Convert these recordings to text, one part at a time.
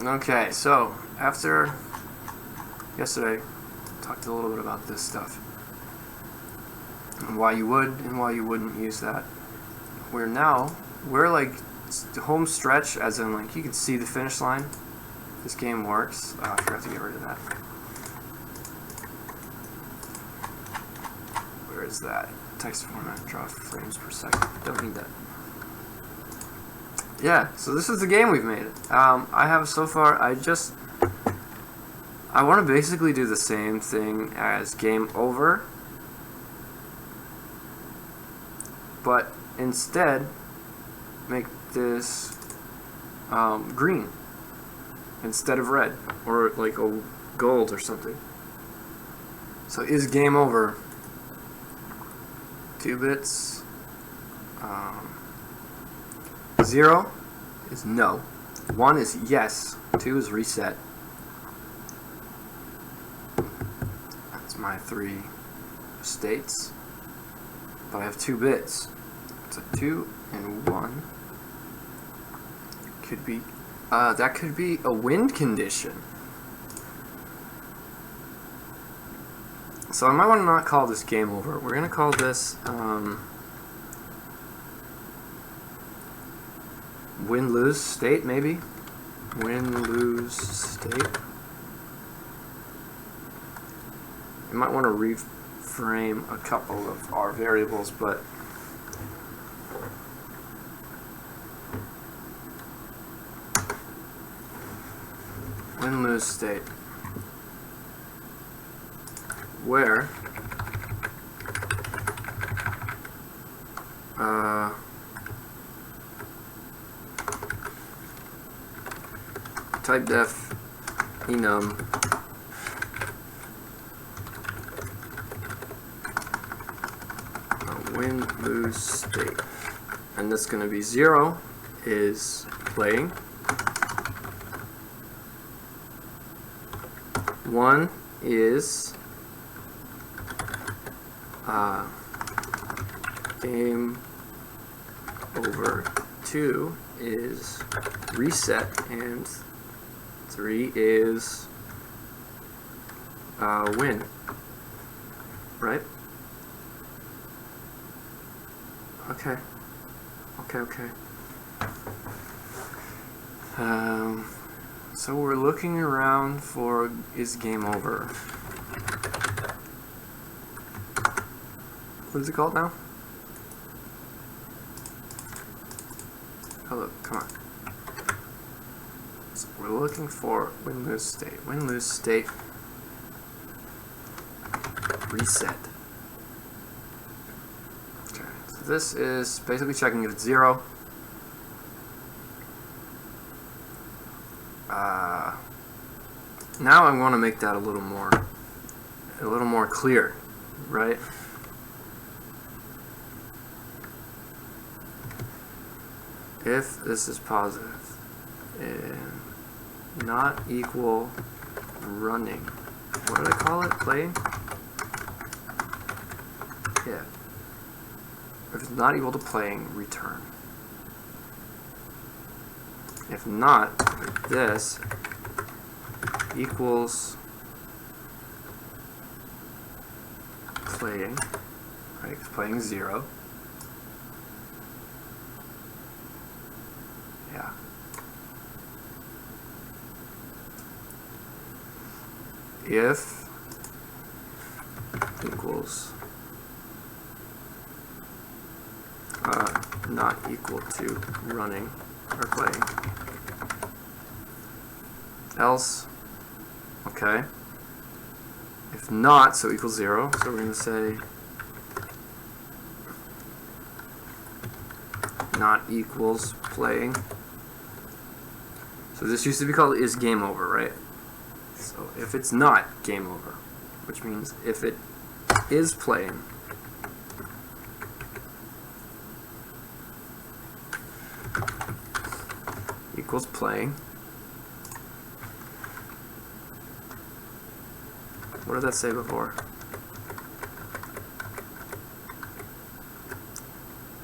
Okay, so after yesterday, talked a little bit about this stuff and why you would and why you wouldn't use that. We're like the home stretch, as in like you can see the finish line. This game works. I forgot to get rid of that. Where is that? Text format, draw frames per second. Don't need that. Yeah, so this is the game we've made. I have so far, I want to basically do the same thing as game over, but instead make this green instead of red, or like a gold or something. So is game over 2 bits, 0 is no, 1 is yes, 2 is reset. That's my 3 states, but I have 2 bits. So 2 and 1 could be, that could be a wind condition. So I might want to not call this game over. We're going to call this win-lose state, maybe? Win-lose state. You might want to reframe a couple of our variables, but win-lose state, where type def enum win-lose state, and that's going to be 0 is playing, 1 is game over, 2 is reset, and 3 is win, right? Okay. So we're looking around for is game over. What is it called now? Hello, come on. So we're looking for win-lose state. Win-lose state reset. Okay, so this is basically checking if it's 0. Now I want to make that a little more clear, right? If this is positive and not equal running, what did I call it? Playing? Yeah. If it's not equal to playing, return. If not, like this equals playing, right? Because playing is 0. Yeah. If equals not equal to running or playing. Else, okay. If not, so equals 0, so we're going to say not equals playing. So this used to be called is game over, right? So if it's not game over, which means if it is playing, equals playing. What did that say before?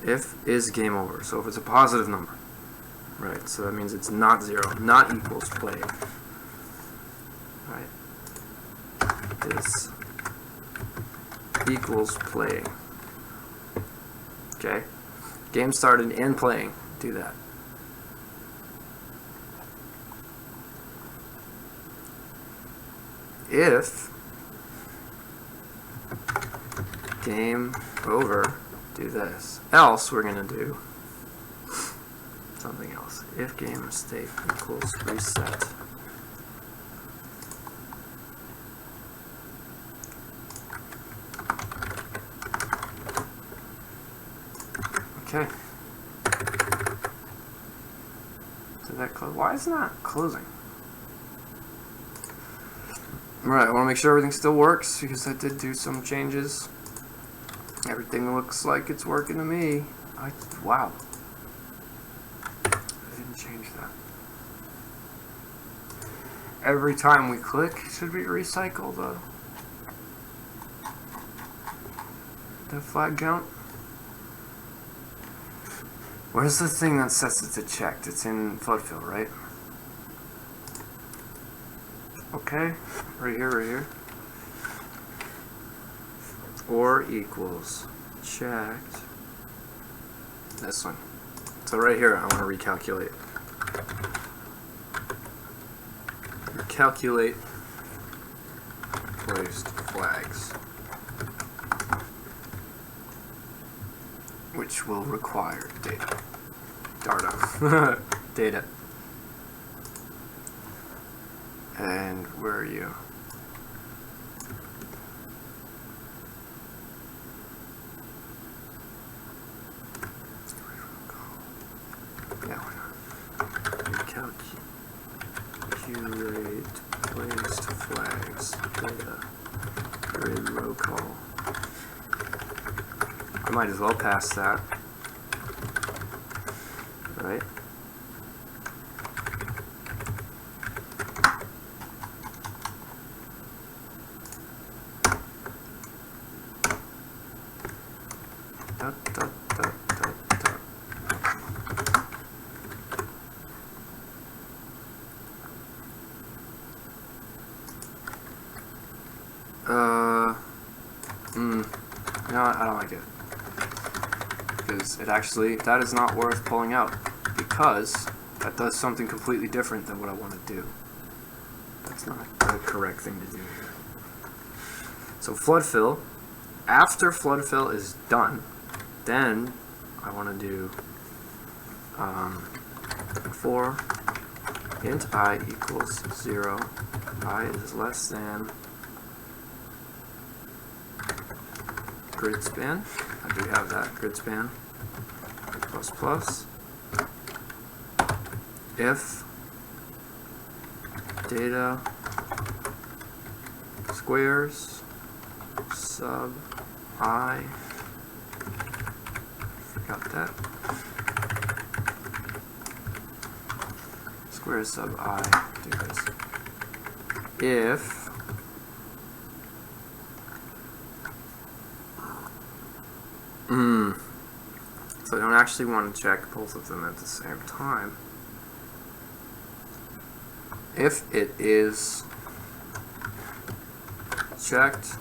If is game over. So if it's a positive number, Right, so that means it's not 0, not equals playing. Right. This equals playing. Okay. Game started and playing. Do that. If game over, do this. Else, we're going to do something else. If game state equals reset. Okay. Did that close? Why is it not closing? Alright, I want to make sure everything still works because I did do some changes. Everything looks like it's working to me. Wow. I didn't change that. Every time we click, should we recycle the flag count? Where's the thing that sets it to checked? It's in flood fill, right? Okay, right here. Or equals checked. This one. So right here, I want to recalculate. Recalculate placed flags, which will require data. Data. And where are you? Yeah, why not? Calculate placed flags data grid row call. I might as well pass that. Right? No, I don't like it. Because it actually, that is not worth pulling out. Because that does something completely different than what I want to do. That's not the correct thing to do here. So flood fill, after flood fill is done, then I want to do for int I equals 0, I is less than grid span. I do have that grid span plus plus. If data squares sub I, forgot that, squares sub I, do this. If so I don't actually want to check both of them at the same time. If it is checked,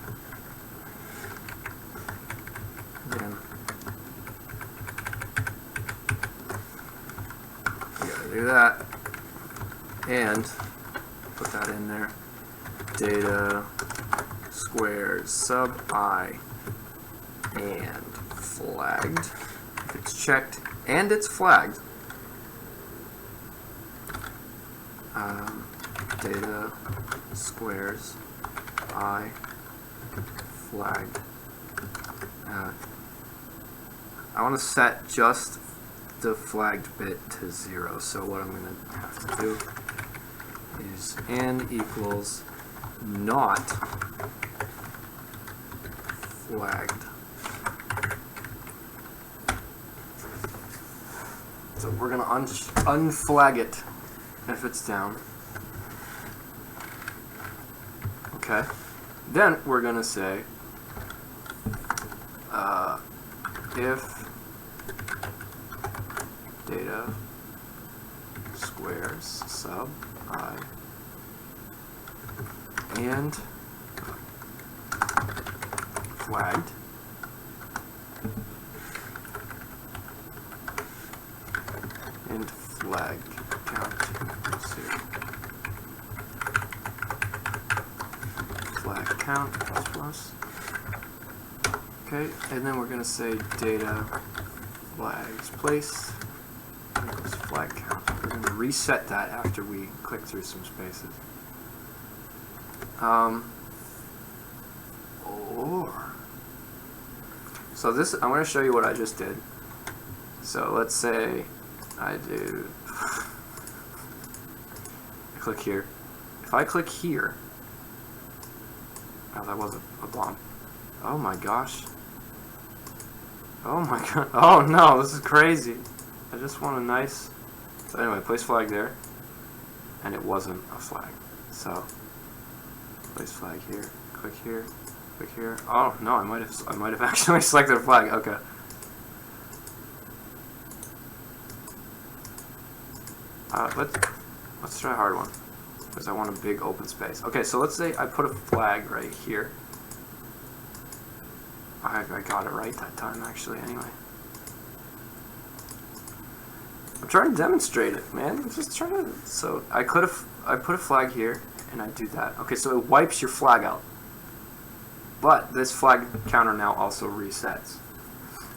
then you gotta do that and put that in there. Data squares sub I and flagged. If it's checked and it's flagged, data squares I flagged. I want to set just the flagged bit to 0. So what I'm going to have to do is n equals not flagged. So we're going to unflag it if it's down. Okay. Then we're going to say if data squares sub I and flagged and flag count equals 0. Flag count plus. Okay, and then we're going to say data flags placed equals flag count. We're going to reset that after we click through some spaces. So this, I'm going to show you what I just did. So let's say I do, I click here. If I click here, oh, that was a bomb. Oh my gosh. Oh my god. Oh no, this is crazy. I just want a nice, so anyway, place flag there. And it wasn't a flag. So place flag here, click here, click here. Oh no, I might have actually selected a flag. Okay. Let's try a hard one because I want a big open space. Okay, so let's say I put a flag right here. I got it right that time actually. Anyway, I'm trying to demonstrate it, man. I'm just trying to. So I put a flag here. And I do that. Okay, so it wipes your flag out. But this flag counter now also resets.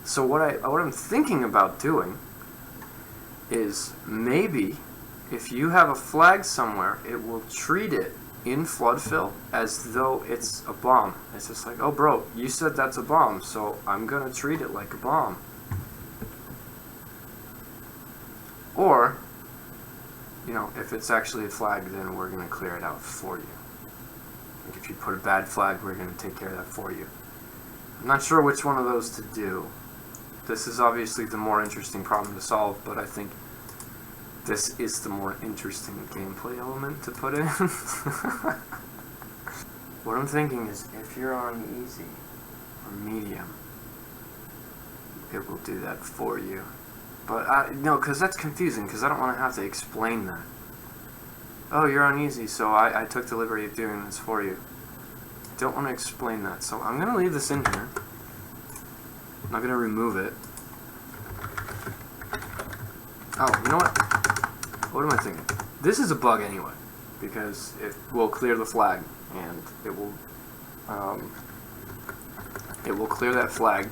So what I'm thinking about doing is maybe if you have a flag somewhere, it will treat it in flood fill as though it's a bomb. It's just like, oh bro, you said that's a bomb, so I'm gonna treat it like a bomb. Or you know, if it's actually a flag, then we're going to clear it out for you. Like if you put a bad flag, we're going to take care of that for you. I'm not sure which one of those to do. This is obviously the more interesting problem to solve, but I think this is the more interesting gameplay element to put in. What I'm thinking is if you're on easy or medium, it will do that for you. But no, because that's confusing, because I don't want to have to explain that. Oh, you're on easy, so I took the liberty of doing this for you. I don't want to explain that, so I'm going to leave this in here. I'm not going to remove it. Oh, you know what? What am I thinking? This is a bug anyway, because it will clear the flag, and it will clear that flag,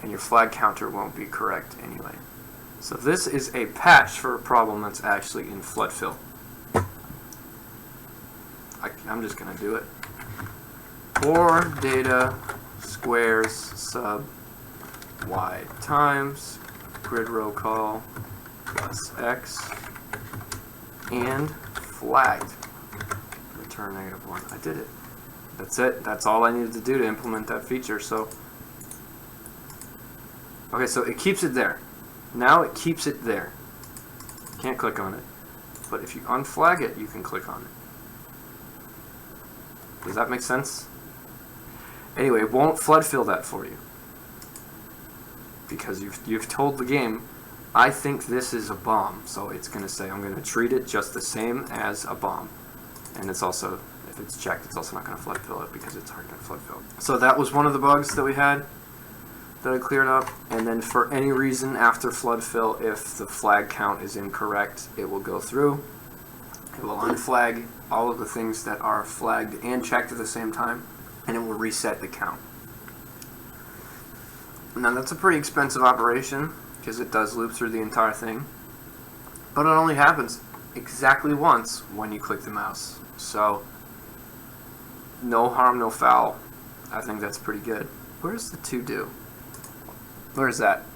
and your flag counter won't be correct anyway. So this is a patch for a problem that's actually in flood fill. I'm just going to do it. Or data squares sub y times grid row call plus x and flagged. Return -1. I did it. That's it. That's all I needed to do to implement that feature. So okay, so it keeps it there. Now it keeps it there. Can't click on it. But if you unflag it, you can click on it. Does that make sense? Anyway, it won't flood fill that for you. Because you've told the game, I think this is a bomb. So it's going to say, I'm going to treat it just the same as a bomb. And it's also, if it's checked, it's also not going to flood fill it because it's hard to flood fill. So that was one of the bugs that we had that I cleared up. And then for any reason after flood fill, if the flag count is incorrect, it will go through. It will unflag all of the things that are flagged and checked at the same time, and it will reset the count. Now that's a pretty expensive operation because it does loop through the entire thing, but it only happens exactly once when you click the mouse. So no harm, no foul. I think that's pretty good. Where's the to do? Where's that?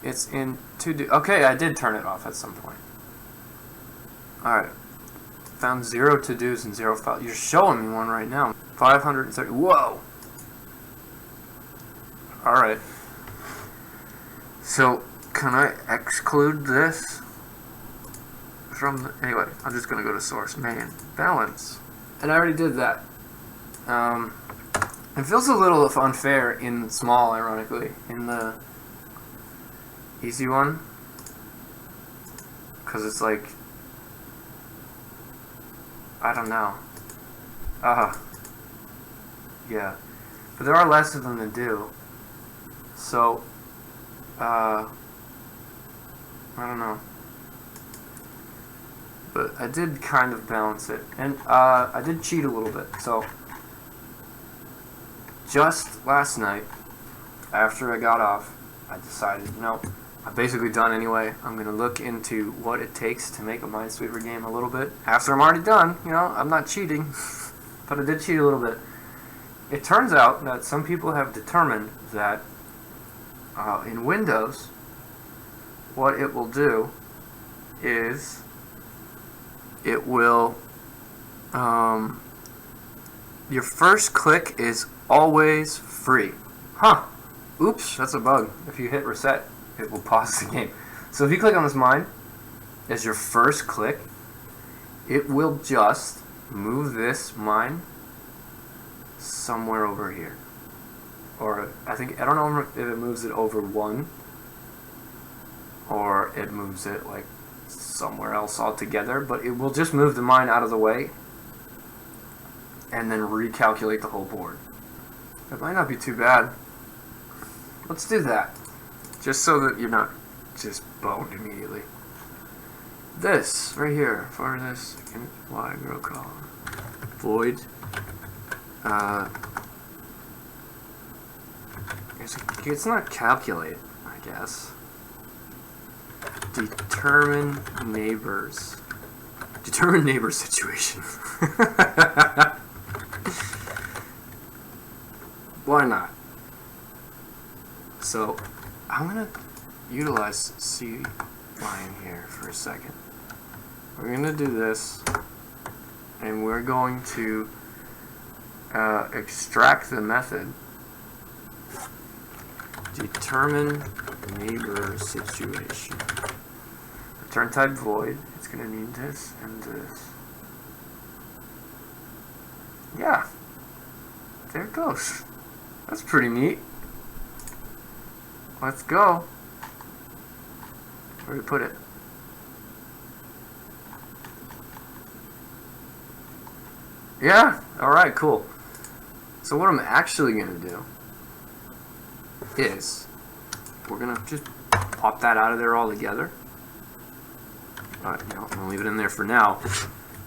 It's in to do. Okay, I did turn it off at some point. Alright. Found 0 to-dos and 0 files. You're showing me one right now. 530. Whoa! Alright. So, can I exclude this from the... Anyway, I'm just going to go to source. Main. Balance. And I already did that. It feels a little unfair in small, ironically. In the easy one. Because it's like... I don't know. Yeah. But there are less of them to do. So, I don't know. But I did kind of balance it. And I did cheat a little bit. So, just last night, after I got off, I decided, you know, I'm basically done anyway. I'm going to look into what it takes to make a Minesweeper game a little bit. After I'm already done, you know, I'm not cheating. But I did cheat a little bit. It turns out that some people have determined that in Windows, what it will do is it will, your first click is always free. Huh. Oops, that's a bug. If you hit reset, it will pause the game. So if you click on this mine as your first click, it will just move this mine somewhere over here. Or I don't know if it moves it over 1 or it moves it like somewhere else altogether, but it will just move the mine out of the way and then recalculate the whole board. It might not be too bad. Let's do that, just so that you're not just boned immediately. This right here, for this y row column, void. It's not calculate, I guess. Determine neighbors. Determine neighbor situation. Why not? So, I'm gonna utilize CLion here for a second. We're gonna do this, and we're going to extract the method determine neighbor situation. Return type void. It's gonna need this and this. Yeah, there it goes. That's pretty neat. Let's go. Where do we put it? Yeah, alright, cool. So what I'm actually going to do is we're going to just pop that out of there altogether. But, you know, I'm going to leave it in there for now.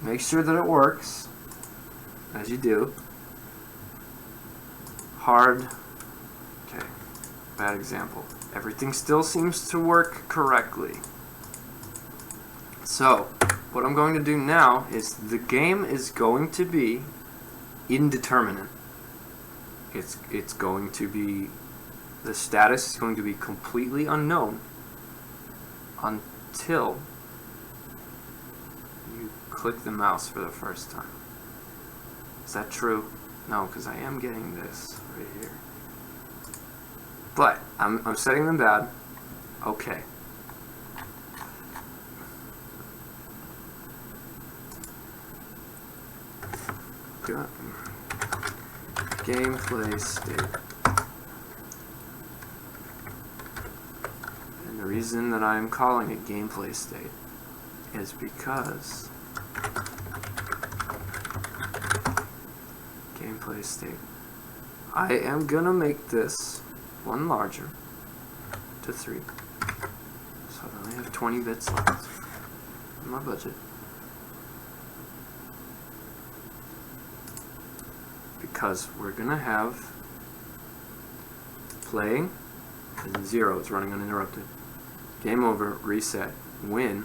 Make sure that it works, as you do. Hard. Okay, bad example. Everything still seems to work correctly. So, what I'm going to do now is the game is going to be indeterminate. It's going to be, the status is going to be completely unknown until you click the mouse for the first time. Is that true? No, because I am getting this right here. But I'm setting them bad. Okay. Got gameplay state. And the reason that I'm calling it gameplay state is because gameplay state. I am gonna make this one larger to 3. So I only have 20 bits left in my budget. Because we're gonna have playing and 0, it's running uninterrupted. Game over, reset, win,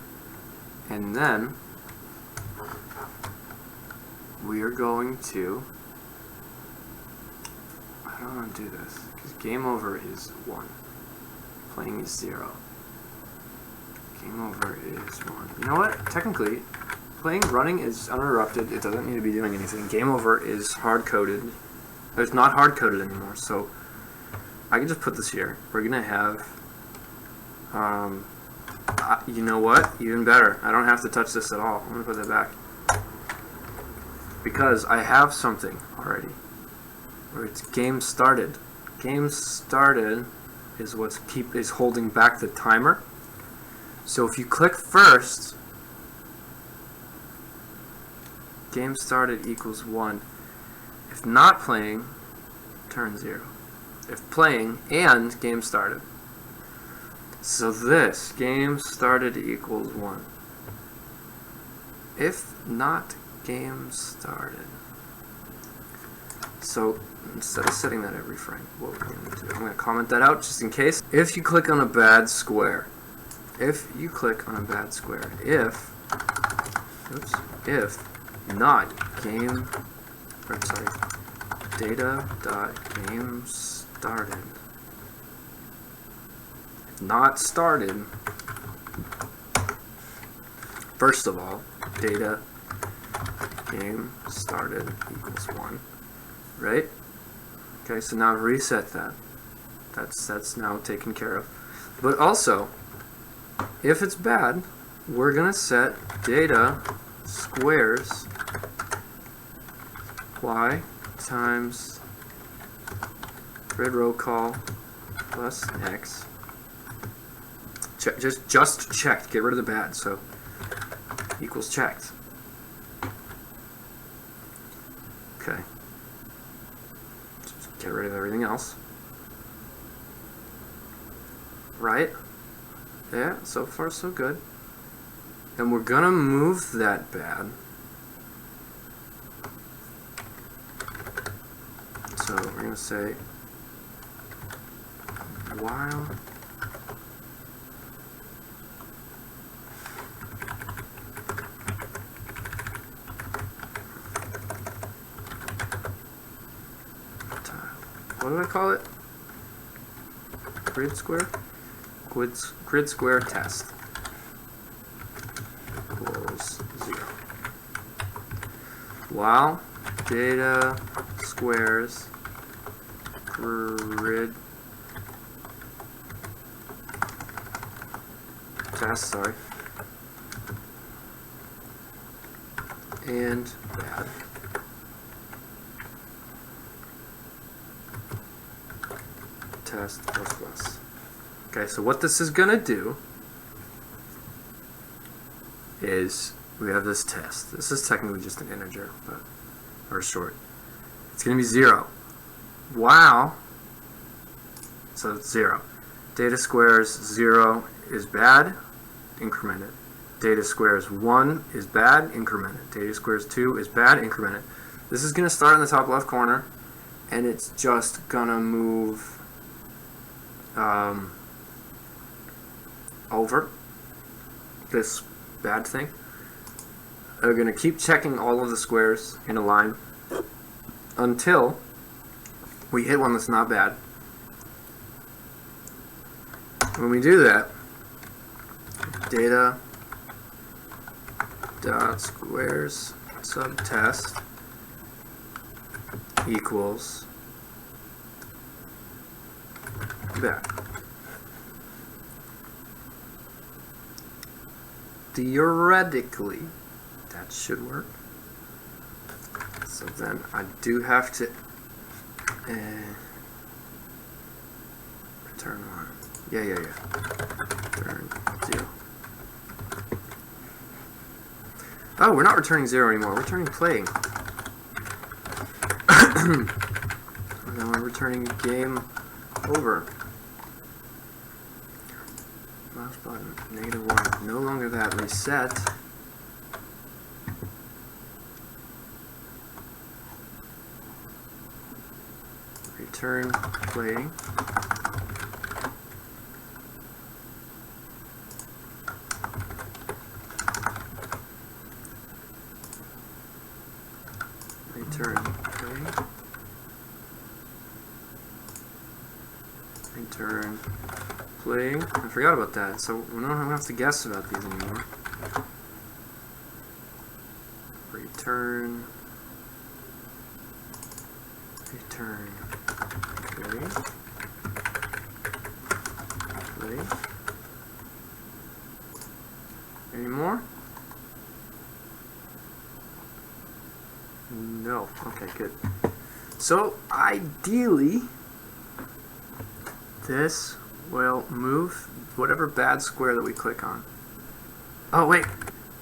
and then we are going to, I don't want to do this because game over is 1, playing is 0. Game over is 1. You know what? Technically, running is uninterrupted. It doesn't need to be doing anything. Game over is hard-coded. It's not hard-coded anymore, so I can just put this here. We're going to have, you know what? Even better. I don't have to touch this at all. I'm going to put that back. Because I have something already. Where it's game started. Game started is what's is holding back the timer. So if you click first, game started equals 1. If not playing, turn 0. If playing and game started. So this, game started equals 1. If not game started. So instead of setting that every frame, what we're going to do, I'm going to comment that out just in case. If you click on a bad square, if not game, or sorry, data.game started, if not started, first of all, data game started equals 1, right? Okay, so now reset that. That's now taken care of. But also, if it's bad, we're gonna set data squares y times grid row call plus x. Check, just checked. Get rid of the bad. So equals checked. Okay. Just get rid of everything else. Right? Yeah, so far so good. And we're gonna move that bad. So we're gonna say while what do I call it? Grid square? Grid square test equals 0. While data squares grid test, sorry, and bad. Test plus plus. Okay, so what this is gonna do is we have this test. This is technically just an integer, but or short. It's gonna be 0. Wow. So it's 0. Data squares 0 is bad, increment it. Data squares 1 is bad, increment it. Data squares 2 is bad, increment it. This is gonna start in the top left corner, and it's just gonna move over this bad thing. They're going to keep checking all of the squares in a line until we hit one that's not bad. When we do that, data dot squares subtest equals bad. Theoretically, that should work. So then I do have to return 1. Yeah. Return 0. Oh, we're not returning 0 anymore. We're returning playing. And then we're returning game over. Mouse button, -1, no longer that, reset. Return playing. Return playing. Return playing. I forgot about that, so we don't have to guess about these anymore. Return play. Any more? No. Okay, good. So ideally, this will move whatever bad square that we click on. Oh wait,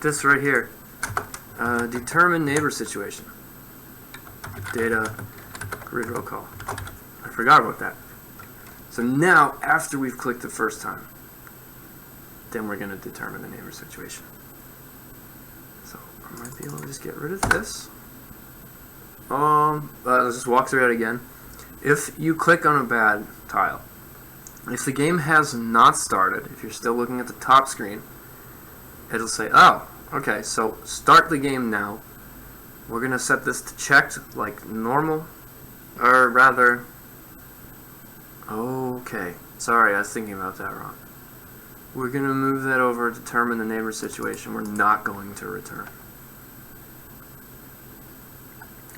this right here. Determine neighbor situation. Data grid roll call. I forgot about that. So now, after we've clicked the first time, then we're going to determine the neighbor situation. So I might be able to just get rid of this. Let's just walk through it again. If you click on a bad tile, if the game has not started, if you're still looking at the top screen, it'll say, oh, okay, so start the game now. We're going to set this to checked like normal, or rather, okay, sorry, I was thinking about that wrong. We're going to move that over, determine the neighbor situation. We're not going to return.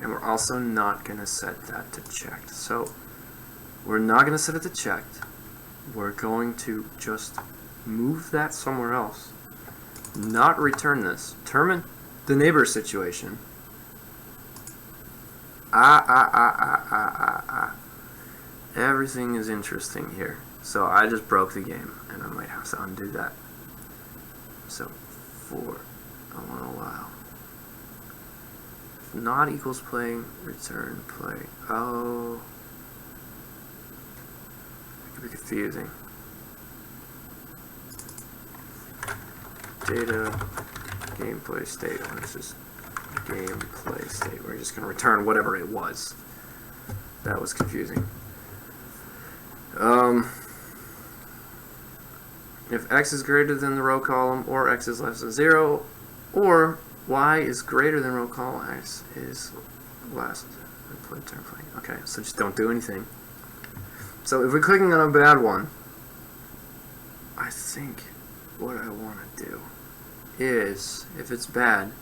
And we're also not going to set that to checked. So we're not going to set it to checked. We're going to just move that somewhere else. Not return this. Determine the neighbor situation. Everything is interesting here. So I just broke the game, and I might have to undo that. So for a little while. If not equals playing, return play. Oh. It could be confusing. Data gameplay state. It's just gameplay state. We're just going to return whatever it was. That was confusing. If x is greater than the row column, or x is less than 0, or y is greater than row column, x is less than turn play. Okay, so just don't do anything. So if we're clicking on a bad one, I think what I want to do is, if it's bad,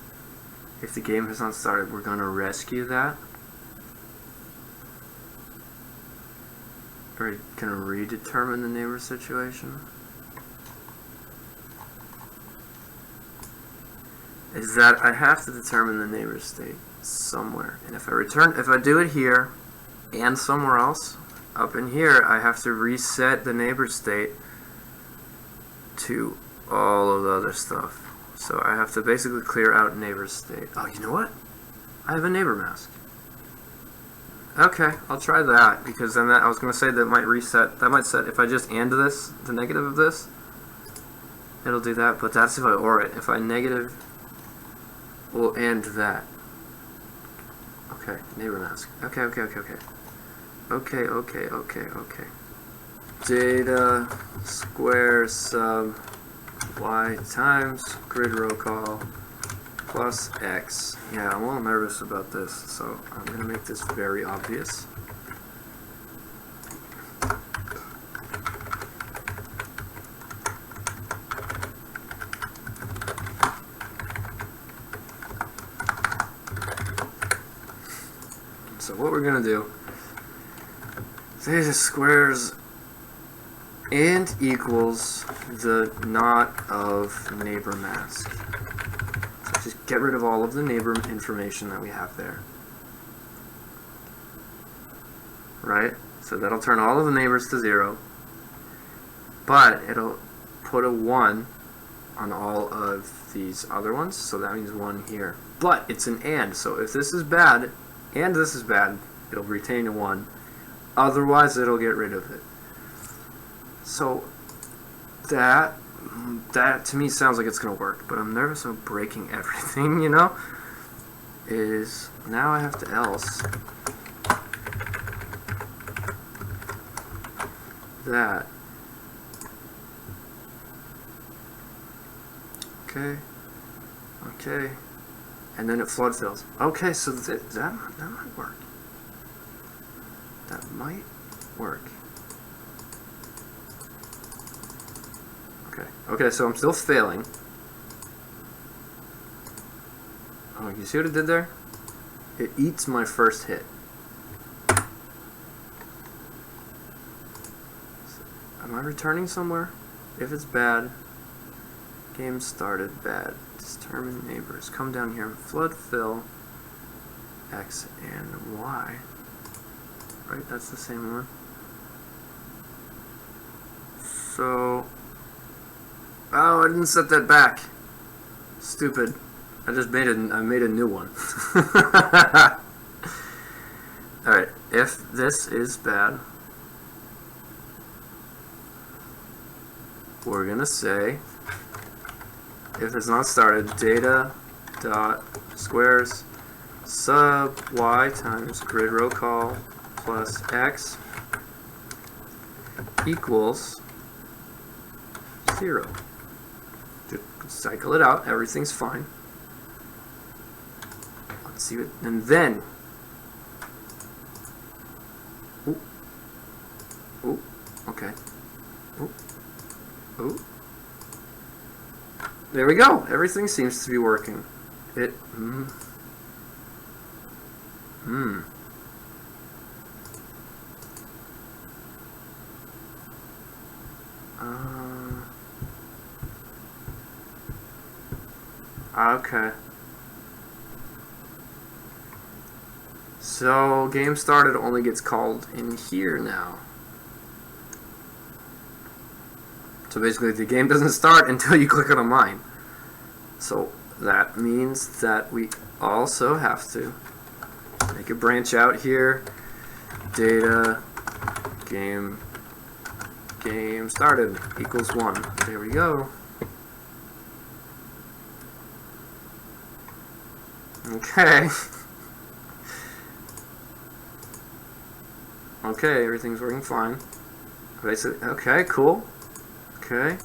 if the game has not started, we're going to rescue that. We're going to redetermine the neighbor situation. Is that I have to determine the neighbor state somewhere. And if I do it here and somewhere else, up in here, I have to reset the neighbor state to all of the other stuff. So I have to basically clear out neighbor state. Oh, you know what? I have a neighbor mask. Okay, I'll try that, because then I was going to say that might reset. That might set, if I just AND this, the negative of this, it'll do that, but that's if I OR it. If I negative, we'll AND that. Okay, neighbor mask. Okay. Okay. Data square sub y times grid row call plus x. Yeah, I'm a little nervous about this, so I'm going to make this very obvious. So what we're going to do, data squares and equals the not of neighbor mask. So just get rid of all of the neighbor information that we have there. Right? So that'll turn all of the neighbors to 0. But it'll put a 1 on all of these other ones. So that means 1 here. But it's an AND. So if this is bad and this is bad, it'll retain a 1. Otherwise, it'll get rid of it. So that to me sounds like it's going to work, but I'm nervous about breaking everything, you know? Is now I have to else that. Okay. And then it flood fills. Okay, so that might work. That might work. Okay, so I'm still failing. Oh, you see what it did there? It eats my first hit. Am I returning somewhere? If it's bad, game started bad. Determine neighbors. Come down here and flood fill X and Y. Right, that's the same one. So, oh, I didn't set that back. Stupid. I made a new one. Alright, if this is bad, we're gonna say if it's not started, data dot squares sub y times grid row call plus x equals 0. Just cycle it out, everything's fine. Let's see what, and then okay. There we go. Everything seems to be working. It. Okay. So game started only gets called in here now. So basically the game doesn't start until you click on a mine. So that means that we also have to make a branch out here. Data game started equals 1. There we go. Okay. Okay, everything's working fine. Okay, cool. Okay.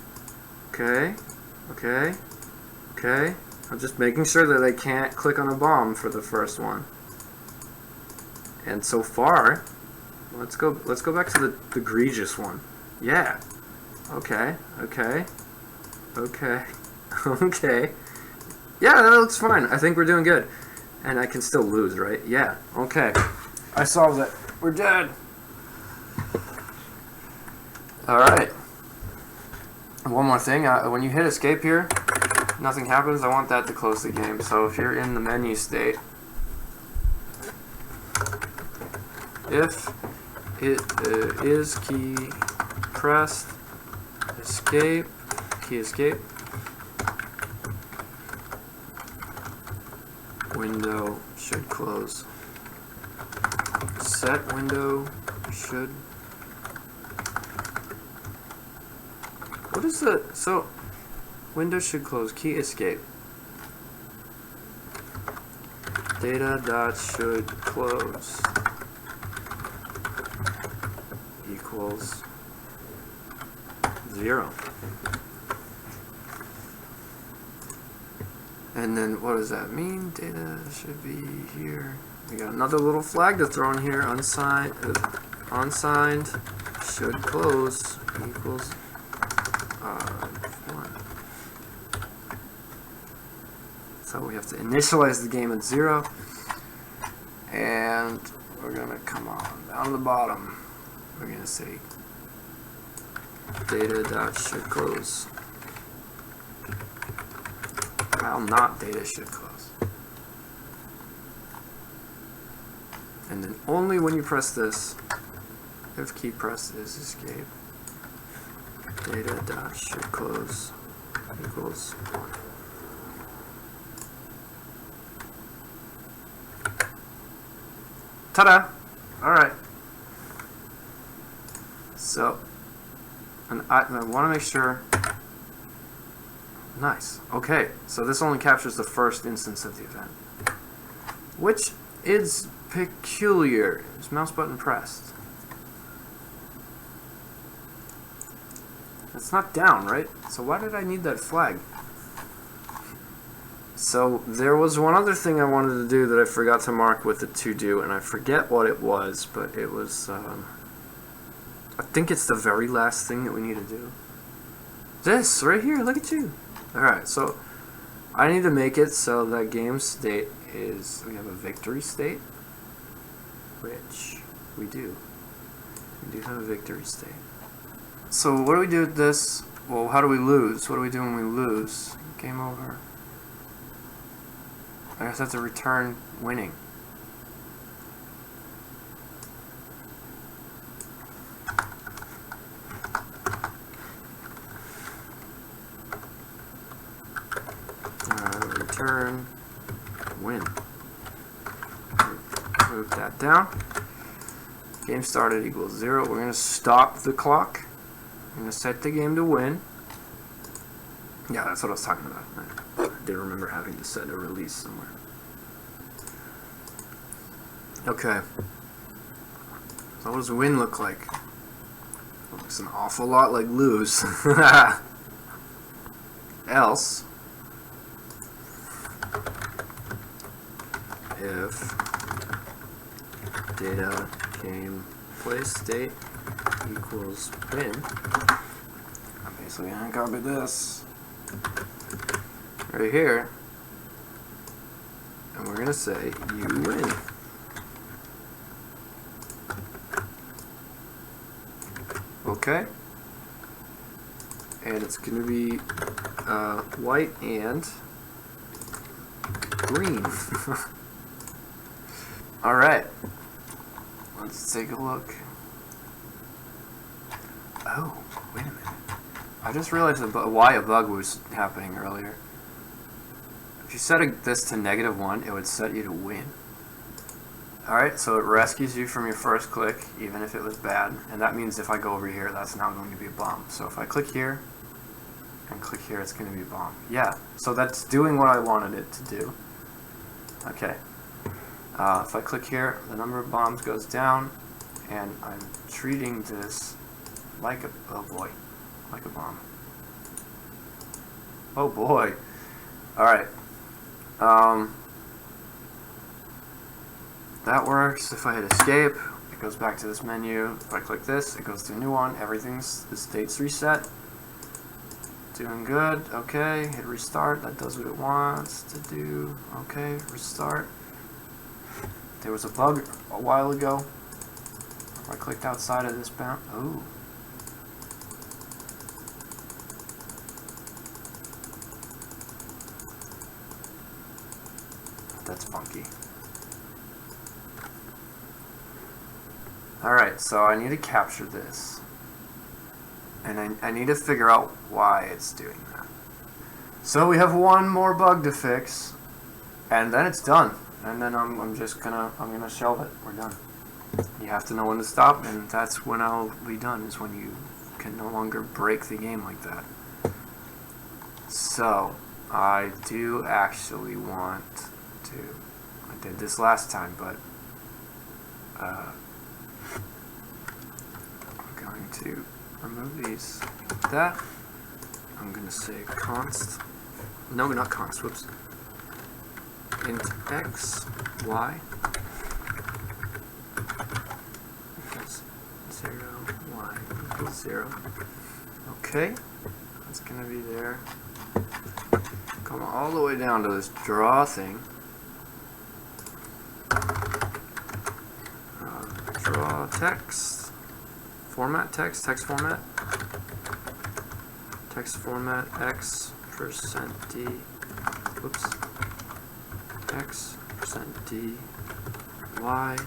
I'm just making sure that I can't click on a bomb for the first one. And so far, let's go back to the egregious one. Yeah. Okay. Yeah, that looks fine. I think we're doing good. And I can still lose, right? Yeah. Okay. I solved it. We're dead. Alright. One more thing. When you hit escape here, nothing happens. I want that to close the game. So if you're in the menu state, if it is key pressed, escape, key escape, window should close. Set window should. What is the, so window should close, key escape. Data dot should close equals 0. And then what does that mean? Data should be here. We got another little flag to throw in here. Unsigned should close equals 1. So we have to initialize the game at 0. And we're gonna come on down to the bottom. We're gonna say data dot should close. Well, not data should close. And then only when you press this, if key pressed is escape, data dot should close equals 1. Ta-da! Alright. So, and I want to make sure. Nice. Okay, so this only captures the first instance of the event, which is peculiar. Is mouse button pressed? It's not down, right? So why did I need that flag? So there was one other thing I wanted to do that I forgot to mark with the to do, and I forget what it was, but it was, I think it's the very last thing that we need to do. This, right here, look at you. Alright, so I need to make it so that game state is, we have a victory state, which we do. We do have a victory state. So what do we do with this? Well, how do we lose? What do we do when we lose? Game over. I guess I have to return winning. Return move that down. Game started equals 0. We're going to stop the clock. I'm going to set the game to win. Yeah, that's what I was talking about. I did remember having to set a release somewhere. Okay. So what does win look like? Looks an awful lot like lose. Else, if data game play state equals win, I'm basically gonna copy this right here, and we're gonna say you win. Okay, and it's gonna be white and green. Alright, let's take a look. Oh, wait a minute. I just realized why a bug was happening earlier. If you set this to -1, it would set you to win. Alright, so it rescues you from your first click, even if it was bad. And that means if I go over here, that's now going to be a bomb. So if I click here, and click here, it's going to be a bomb. Yeah, so that's doing what I wanted it to do. Okay. If I click here, the number of bombs goes down, and I'm treating this like a, oh boy, like a bomb. Oh boy. Alright. That works. If I hit escape, it goes back to this menu. If I click this, it goes to a new one. The state's reset. Doing good. Okay, hit restart. That does what it wants to do. Okay, restart. There was a bug a while ago. If I clicked outside of this bound. Ooh. That's funky. Alright, so I need to capture this. And I need to figure out why it's doing that. So we have one more bug to fix, and then it's done. And then I'm gonna shelve it. We're done. You have to know when to stop, and that's when I'll be done, is when you can no longer break the game like that. So I do actually want to, I did this last time, but I'm going to remove these like that. I'm going to say const, no, not const, whoops, int x, y, equals 0, y equals 0. Okay, that's going to be there. Come all the way down to this draw thing. Draw text, format text, text format x %d, whoops, x %d, y,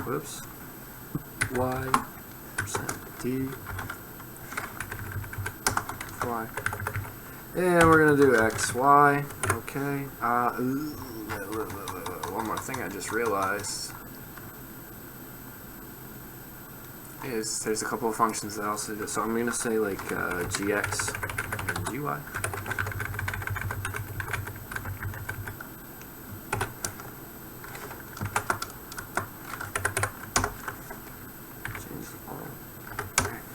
whoops, y %d, y. And we're gonna do x, y, okay. One more thing I just realized is there's a couple of functions that also do. So I'm gonna say like gx and gy. Change all x.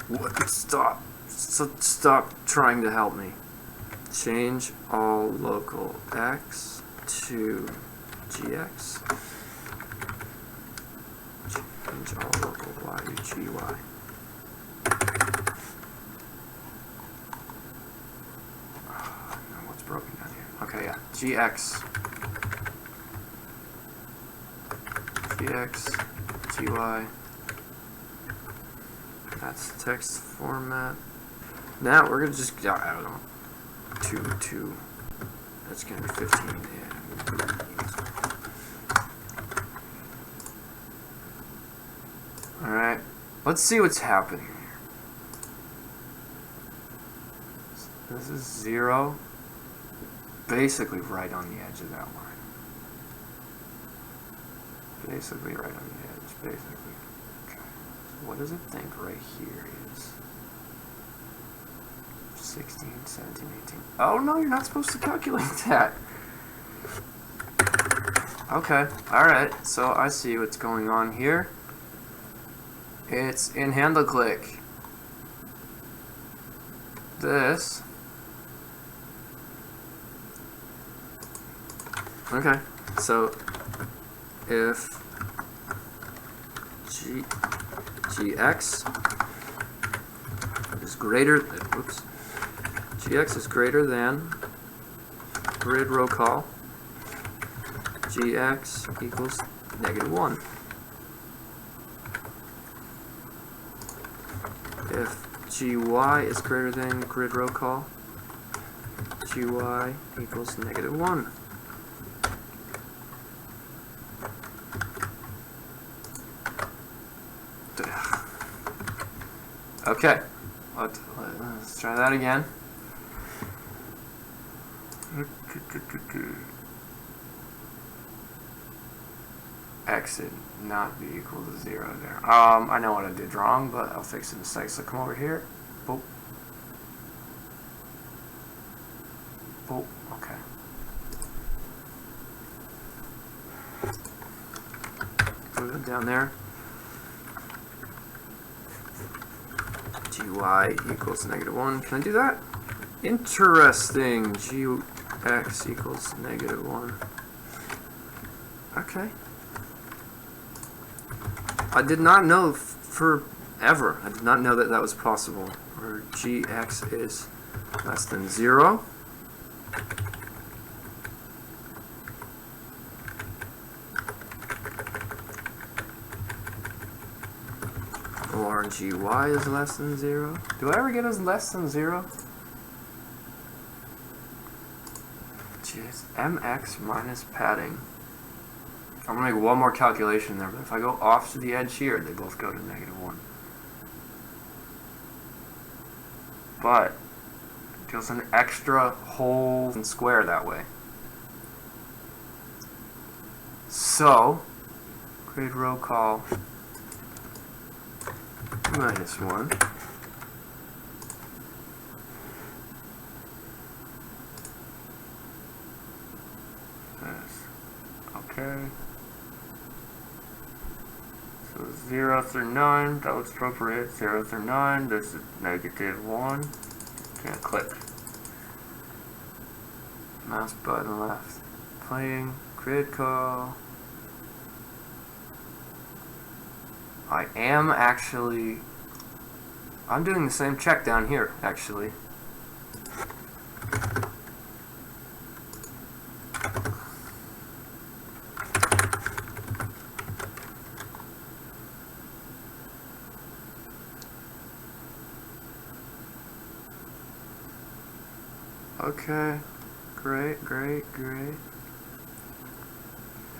What? Stop. Stop trying to help me. Change all local x to gx. Change all local y to gy. No, what's broken down here? Okay, yeah. gx, gy. That's text format. Now we're gonna just, I don't know, 2. That's gonna be 15. Yeah. Alright, let's see what's happening here. This is 0, basically right on the edge of that line. basically right on the edge, basically. Okay. So what does it think right here is 16, 17, 18. Oh no, you're not supposed to calculate that. Okay, alright, so I see what's going on here. It's in handle click. This. Okay, so if gx is greater, gx is greater than grid row call, gx equals -1. If gy is greater than grid row call, gy equals -1. Okay, let's try that again. X should not be equal to 0 there. I know what I did wrong, but I'll fix it in a sec. So come over here. Boop. Boop. Okay. Put it down there. gy equals -1. Can I do that? Interesting. Gx equals -1. Okay. I did not know forever. I did not know that that was possible. Where gx is less than 0. Or gy is less than 0. Do I ever get as less than 0? Jeez, mx minus padding. I'm going to make one more calculation there, but if I go off to the edge here, they both go to -1. But it goes an extra whole and square that way. So, grid row call -1. Okay. So 0 through 9, that was appropriate. 0 through 9, this is -1. Can't click. Mouse button left. Playing. Grid call. I am actually... I'm doing the same check down here, actually. Okay, great.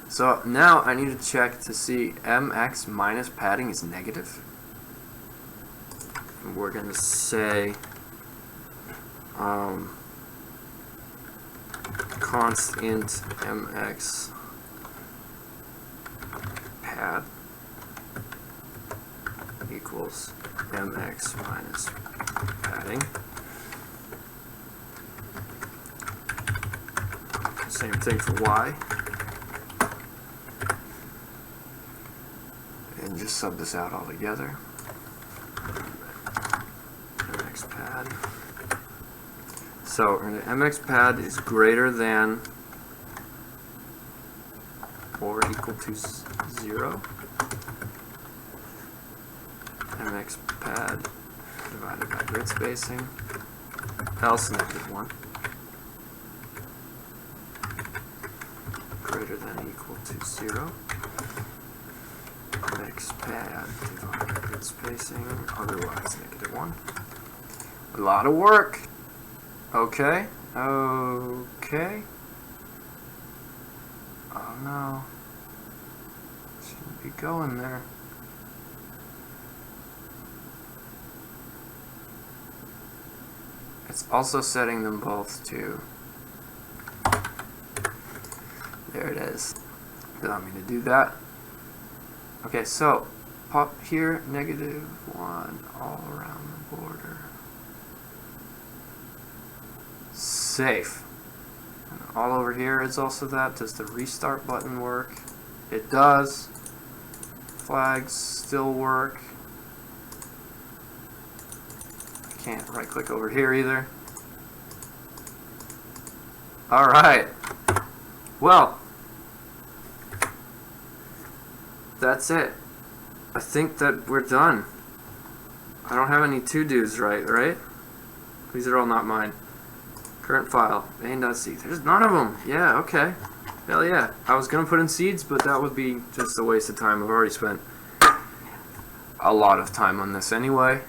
So now I need to check to see mx minus padding is negative. And we're going to say const int mx pad equals mx minus padding. Same thing for y. And just sub this out all together. MX pad. So the MX pad is greater than or equal to 0. MX pad divided by grid spacing, else -1. Greater than or equal to 0. MX pad divided by grid spacing, otherwise -1. A lot of work. Okay. Okay. Oh no. Shouldn't be going there. It's also setting them both to... There it is. Allow me to do that. Okay, so pop here, -1 all around the border. Safe. And all over here is also that. Does the restart button work? It does. Flags still work. I can't right click over here either. Alright. Well, that's it. I think that we're done. I don't have any to-dos, right? These are all not mine. Current file, main.c. There's none of them. Yeah, okay. Hell yeah. I was going to put in seeds, but that would be just a waste of time. I've already spent a lot of time on this anyway.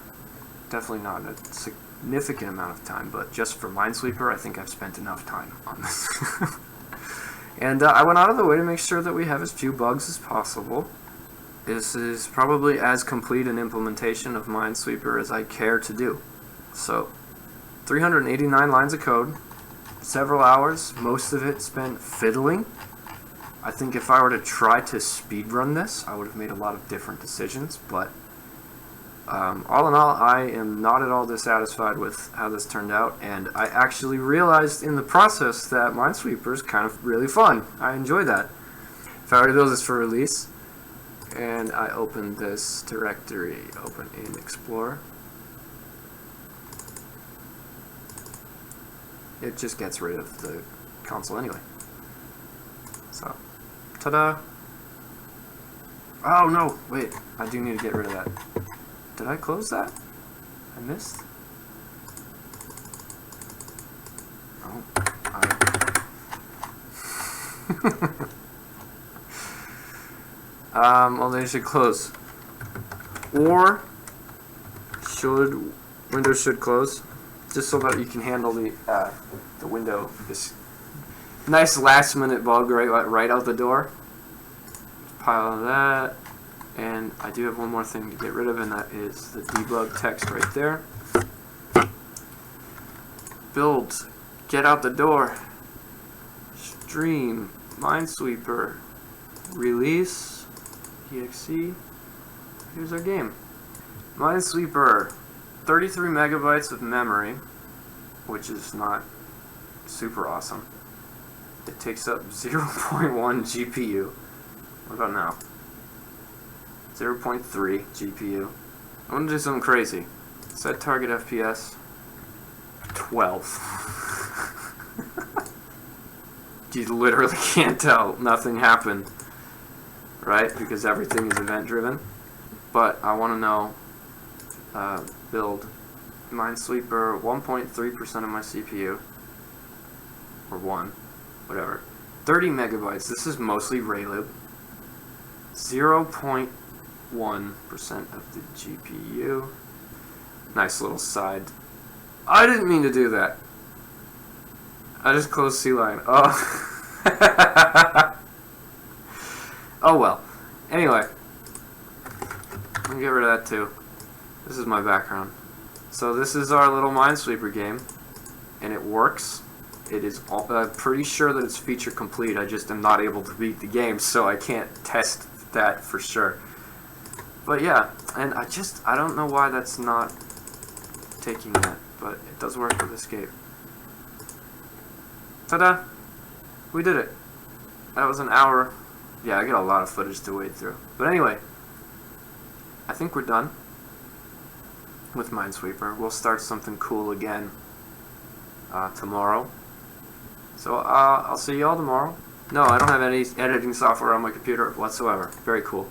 Definitely not a significant amount of time, but just for Minesweeper, I think I've spent enough time on this. And I went out of the way to make sure that we have as few bugs as possible. This is probably as complete an implementation of Minesweeper as I care to do. So, 389 lines of code, several hours, most of it spent fiddling. I think if I were to try to speedrun this, I would have made a lot of different decisions, but all in all, I am not at all dissatisfied with how this turned out, and I actually realized in the process that Minesweeper is kind of really fun. I enjoy that. If I were to build this for release, and I open this directory, open in Explorer, it just gets rid of the console anyway. So, ta-da! Oh no, wait, I do need to get rid of that. Did I close that? I missed? Oh, well, they should close. Or Windows should close, just so that you can handle the window. This nice last-minute bug right out the door. Pile of that. And I do have one more thing to get rid of, and that is the debug text right there. Build, get out the door, stream, Minesweeper, release, exe, here's our game. Minesweeper, 33 megabytes of memory, which is not super awesome. It takes up 0.1 GPU. What about now? 0.3 GPU. I want to do something crazy. Set target FPS 12. You literally can't tell. Nothing happened. Right? Because everything is event driven. But I want to know build Minesweeper 1.3% of my CPU. Or 1. Whatever. 30 megabytes. This is mostly Raylib. 0.1% of the GPU. Nice little side. I didn't mean to do that. I just closed CLion. Oh. Oh well. Anyway. I'll get rid of that too. This is my background. So this is our little Minesweeper game. And it works. It is pretty sure that it's feature complete. I just am not able to beat the game, so I can't test that for sure. But yeah, and I don't know why that's not taking that, but it does work with escape. Ta-da! We did it. That was an hour. Yeah, I got a lot of footage to wade through. But anyway, I think we're done with Minesweeper. We'll start something cool again tomorrow. So I'll see you all tomorrow. No, I don't have any editing software on my computer whatsoever. Very cool.